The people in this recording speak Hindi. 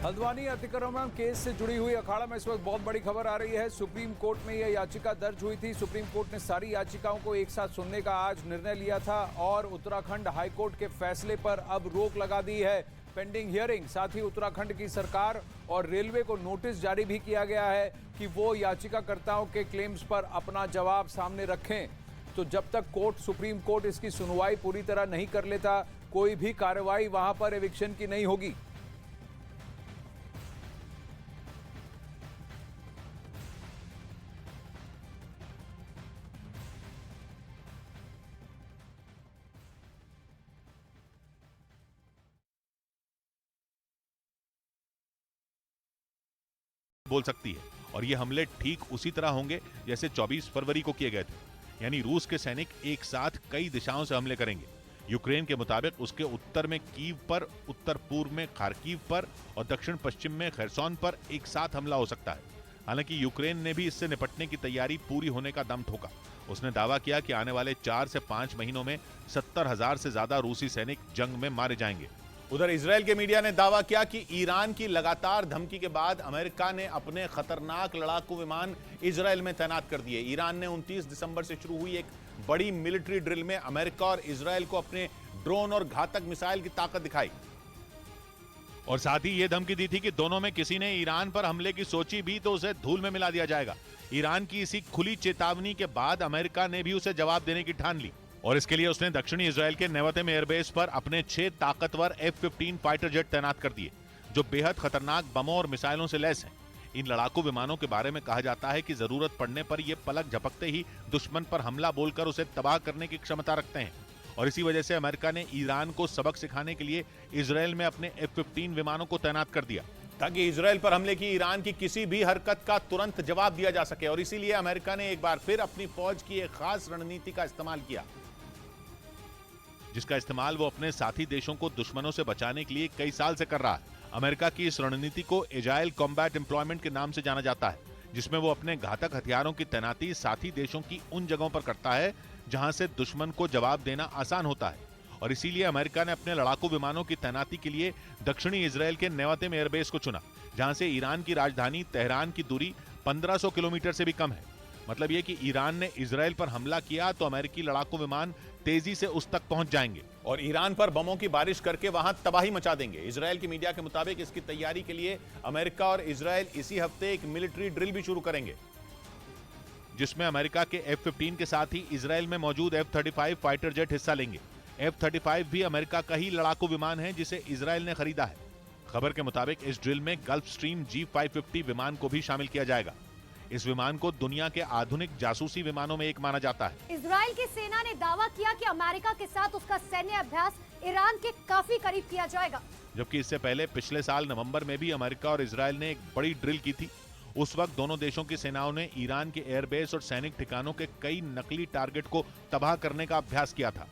हल्द्वानी अतिक्रमण केस से जुड़ी हुई अखाड़ा में इस वक्त बहुत बड़ी खबर आ रही है। सुप्रीम कोर्ट में यह याचिका दर्ज हुई थी। सुप्रीम कोर्ट ने सारी याचिकाओं को एक साथ सुनने का आज निर्णय लिया था और उत्तराखंड हाईकोर्ट के फैसले पर अब रोक लगा दी है पेंडिंग हियरिंग। साथ ही उत्तराखंड की सरकार और रेलवे को नोटिस जारी भी किया गया है कि वो याचिकाकर्ताओं के क्लेम्स पर अपना जवाब सामने रखें। तो जब तक सुप्रीम कोर्ट इसकी सुनवाई पूरी तरह नहीं कर लेता, कोई भी कार्रवाई वहां पर एविक्शन की नहीं होगी। बोल सकती है और ये हमले ठीक उसी तरह होंगे जैसे 24 फरवरी को किए गए थे, यानी रूस के सैनिक एक साथ कई दिशाओं से हमले करेंगे। यूक्रेन के मुताबिक उसके उत्तर में कीव पर, उत्तर पूर्व में खार्किव पर और दक्षिण पश्चिम में खरसोन पर एक साथ हमला हो सकता है। हालांकि यूक्रेन ने भी इससे निपटने की तैयारी पूरी होने का दम ठोका। उसने दावा किया कि आने वाले 4 से 5 महीनों में 70,000 से ज्यादा रूसी सैनिक जंग में मारे जाएंगे। उधर इजराइल के मीडिया ने दावा किया कि ईरान की लगातार धमकी के बाद अमेरिका ने अपने खतरनाक लड़ाकू विमान इजराइल में तैनात कर दिए। ईरान ने 29 दिसंबर से शुरू हुई एक बड़ी मिलिट्री ड्रिल में अमेरिका और इजराइल को अपने ड्रोन और घातक मिसाइल की ताकत दिखाई और साथ ही यह धमकी दी थी कि दोनों में किसी ने ईरान पर हमले की सोची भी तो उसे धूल में मिला दिया जाएगा। ईरान की इसी खुली चेतावनी के बाद अमेरिका ने भी उसे जवाब देने की ठान ली और इसके लिए उसने दक्षिणी इजराइल के नेवतिम एयरबेस पर अपने 6 ताकतवर F-15 फाइटर जेट तैनात कर दिए, जो बेहद खतरनाक बमों और मिसाइलों से लैस हैं। इन लड़ाकू विमानों के बारे में कहा जाता है कि जरूरत पड़ने पर ये पलक झपकते ही दुश्मन पर हमला बोलकर उसे तबाह करने की क्षमता रखते हैं और इसी वजह से अमेरिका ने ईरान को सबक सिखाने के लिए इजराइल में अपने F-15 विमानों को तैनात कर दिया ताकि इजराइल पर हमले की ईरान की किसी भी हरकत का तुरंत जवाब दिया जा सके। और इसीलिए अमेरिका ने एक बार फिर अपनी फौज की एक खास रणनीति का इस्तेमाल किया, जिसका इस्तेमाल वो अपने साथी देशों को दुश्मनों से बचाने के लिए कई साल से कर रहा है। अमेरिका की इस रणनीति को एजाइल कॉम्बैट एम्प्लॉयमेंट के नाम से जाना जाता है, जिसमें वो अपने घातक हथियारों की तैनाती साथी देशों की उन जगहों पर करता है जहां से दुश्मन को जवाब देना आसान होता है। और इसीलिए अमेरिका ने अपने लड़ाकू विमानों की तैनाती के लिए दक्षिणी इजराइल के नेवतिम एयरबेस को चुना, जहां से ईरान की राजधानी तेहरान की दूरी 1500 किलोमीटर से भी कम है। मतलब यह कि ईरान ने इजराइल पर हमला किया तो अमेरिकी लड़ाकू विमान तेजी से उस तक पहुंच जाएंगे और ईरान पर बमों की बारिश करके वहां तबाही मचा देंगे। इजराइल की मीडिया के मुताबिक इसकी तैयारी के लिए अमेरिका और इजराइल इसी हफ्ते एक मिलिट्री ड्रिल भी शुरू करेंगे, जिसमें अमेरिका के F-15 के साथ ही इजराइल में मौजूद F-35 फाइटर जेट हिस्सा लेंगे। F-35 भी अमेरिका का ही लड़ाकू विमान है जिसे इजराइल ने खरीदा है। खबर के मुताबिक इस ड्रिल में गल्फ स्ट्रीम G550 विमान को भी शामिल किया जाएगा। इस विमान को दुनिया के आधुनिक जासूसी विमानों में एक माना जाता है। इजराइल की सेना ने दावा किया कि अमेरिका के साथ उसका सैन्य अभ्यास ईरान के काफी करीब किया जाएगा, जबकि इससे पहले पिछले साल नवंबर में भी अमेरिका और इजराइल ने एक बड़ी ड्रिल की थी। उस वक्त दोनों देशों की सेनाओं ने ईरान के एयरबेस और सैनिक ठिकानों के कई नकली टारगेट को तबाह करने का अभ्यास किया था।